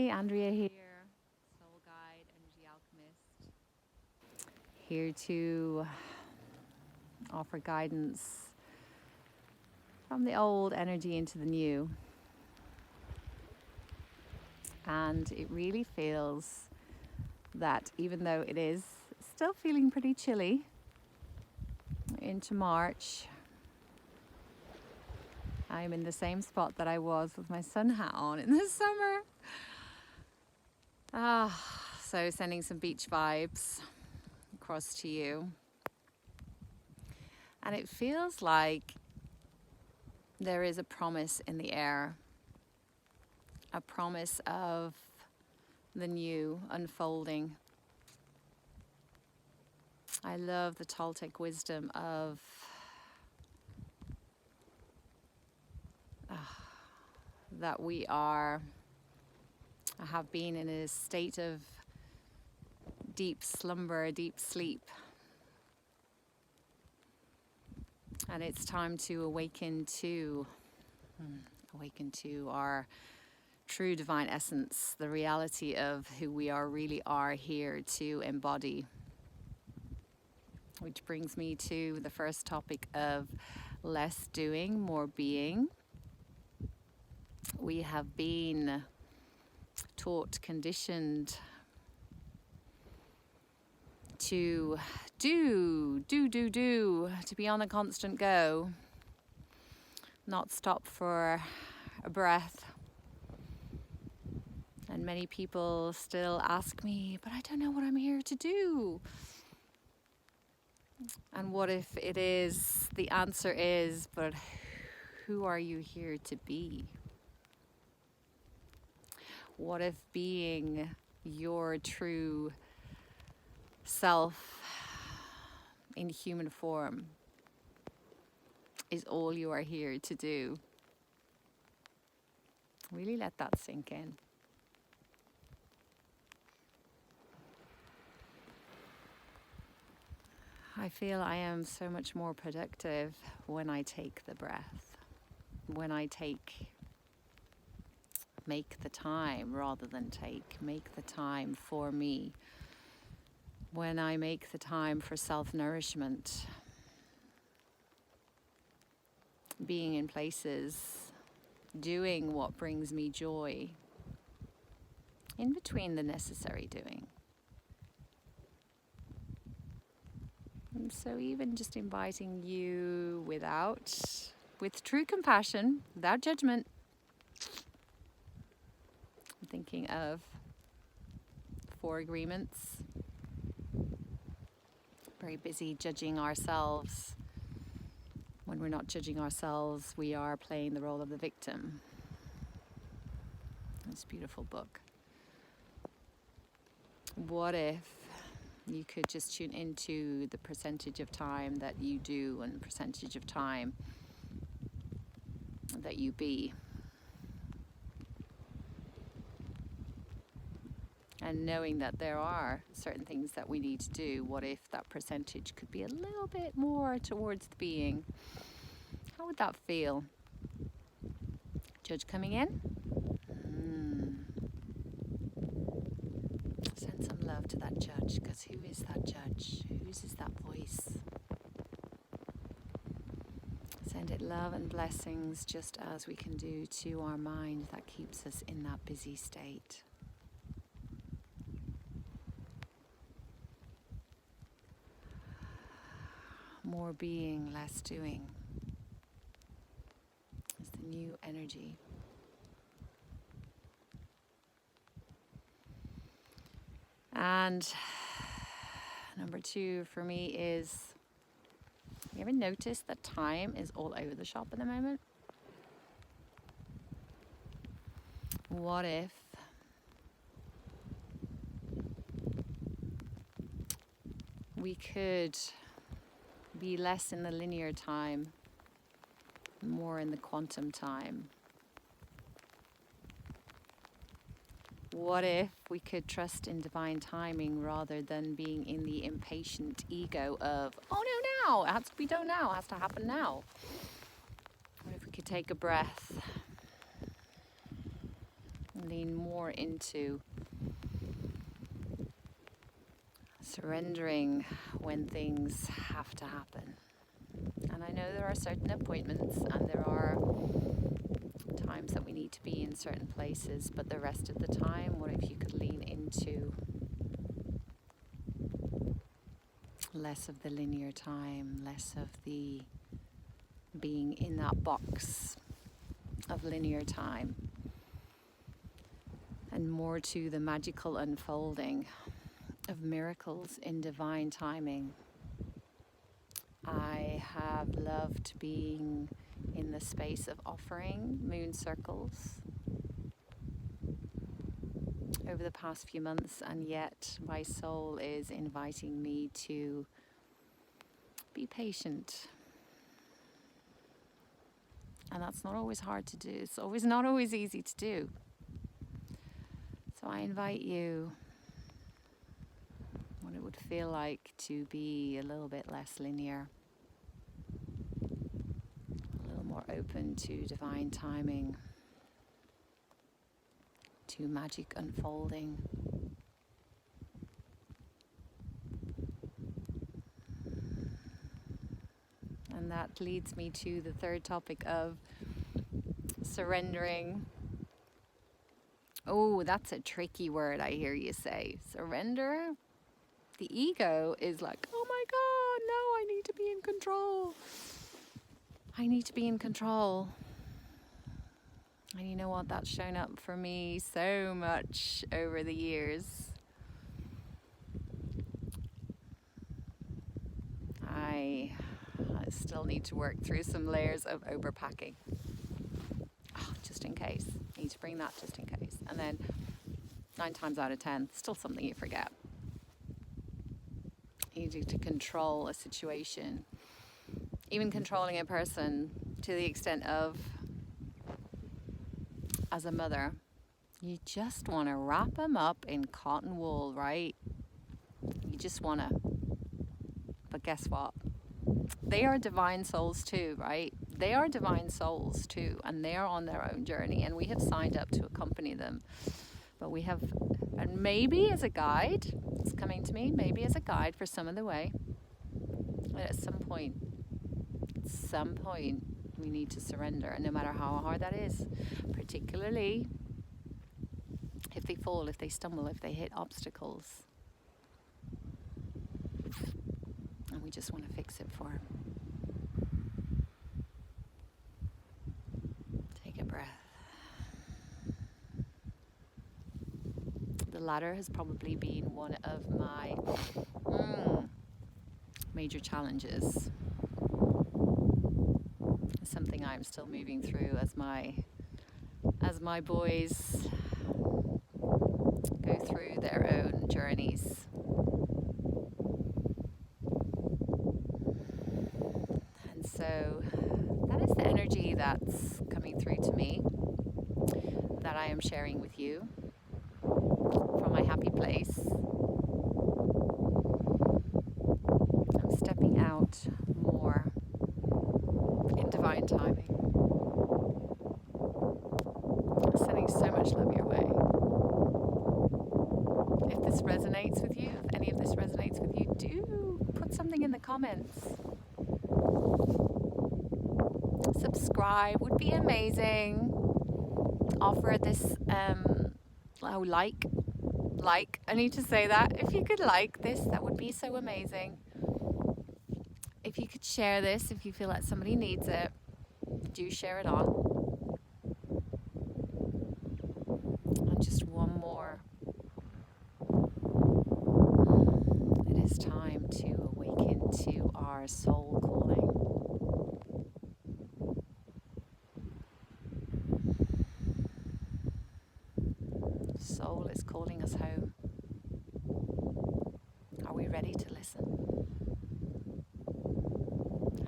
Andrea here, Soul Guide, Energy Alchemist, here to offer guidance from the old energy into the new. And it really feels that even though it is still feeling pretty chilly into March, I'm in the same spot that I was with my sun hat on in the summer. So sending some beach vibes across to you. And it feels like there is a promise in the air, a promise of the new unfolding. I love the Toltec wisdom of that we have been in a state of deep slumber, deep sleep. And it's time to awaken to our true divine essence, the reality of who we really are here to embody. Which brings me to the first topic of less doing, more being. We have been taught, conditioned to do, to be on a constant go, not stop for a breath. And many people still ask me, but I don't know what I'm here to do. And what if it is, the answer is, but who are you here to be? What if being your true self in human form is all you are here to do? Really let that sink in. I feel I am so much more productive when I take the breath, when I make the time rather than make the time for me, when I make the time for self-nourishment, being in places, doing what brings me joy, in between the necessary doing. And so even just inviting you with true compassion, without judgment, I'm thinking of 4 agreements. Very busy judging ourselves. When we're not judging ourselves, we are playing the role of the victim. It's a beautiful book. What if you could just tune into the percentage of time that you do and percentage of time that you be? And knowing that there are certain things that we need to do, what if that percentage could be a little bit more towards the being? How would that feel? Judge coming in? Send some love to that judge, because who is that judge? Whose is that voice? Send it love and blessings, just as we can do to our mind that keeps us in that busy state. More being, less doing is the new energy. And number 2 for me is, you ever notice that time is all over the shop at the moment? What if we could be less in the linear time, more in the quantum time? What if we could trust in divine timing rather than being in the impatient ego of, oh no, now, it has to be done now, it has to happen now? What if we could take a breath lean more into surrendering when things have to happen. And I know there are certain appointments and there are times that we need to be in certain places, but the rest of the time, what if you could lean into less of the linear time, less of the being in that box of linear time, and more to the magical unfolding of miracles in divine timing. I have loved being in the space of offering moon circles over the past few months, and yet my soul is inviting me to be patient. And that's not always hard to do. It's not always easy to do. So I invite you, what it would feel like to be a little bit less linear, a little more open to divine timing, to magic unfolding. And that leads me to the third topic of surrendering. Oh, that's a tricky word, I hear you say. Surrender? The ego is like, oh my God, no, I need to be in control. I need to be in control. And you know what? That's shown up for me so much over the years. I still need to work through some layers of overpacking. Oh, just in case. Need to bring that just in case. And then 9 times out of 10, still something you forget. You need to control a situation, even controlling a person to the extent of, as a mother, you just want to wrap them up in cotton wool, right? You just want to. But guess what? They are divine souls too, right? They are divine souls too, and they are on their own journey, and we have signed up to accompany them. But we have, and maybe as a guide, it's coming to me, maybe as a guide for some of the way. But at some point, we need to surrender, and no matter how hard that is, particularly if they fall, if they stumble, if they hit obstacles, and we just want to fix it for them. Take a breath. The latter has probably been one of my major challenges. It's something I'm still moving through as my boys go through their own journeys. And so that is the energy that's coming through to me, that I am sharing with you from my happy place. I'm stepping out more in divine timing. Sending so much love your way. If this resonates with you, if any of this resonates with you, do put something in the comments. Subscribe would be amazing. Offer this, like, I need to say that. If you could like this, that would be so amazing. If you could share this, if you feel like somebody needs it, do share it on. And just one more. It is time to awaken to our soul calling. Soul is calling us home. Are we ready to listen?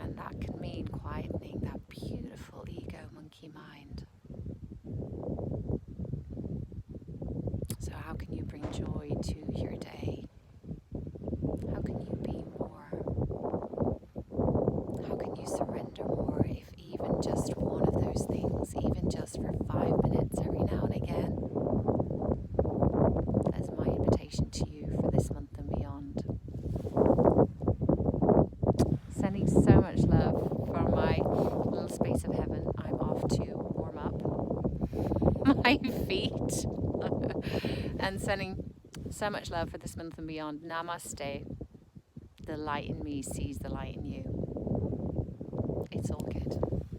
And that can mean quietening that beautiful ego monkey mind. So how can you bring joy to your day? How can you be more? How can you surrender more, if even just one of those things, even just for 5 minutes every now and again? much love for my little space of heaven. I'm off to warm up my feet and sending so much love for this month and beyond. Namaste. The light in me sees the light in you. It's all good.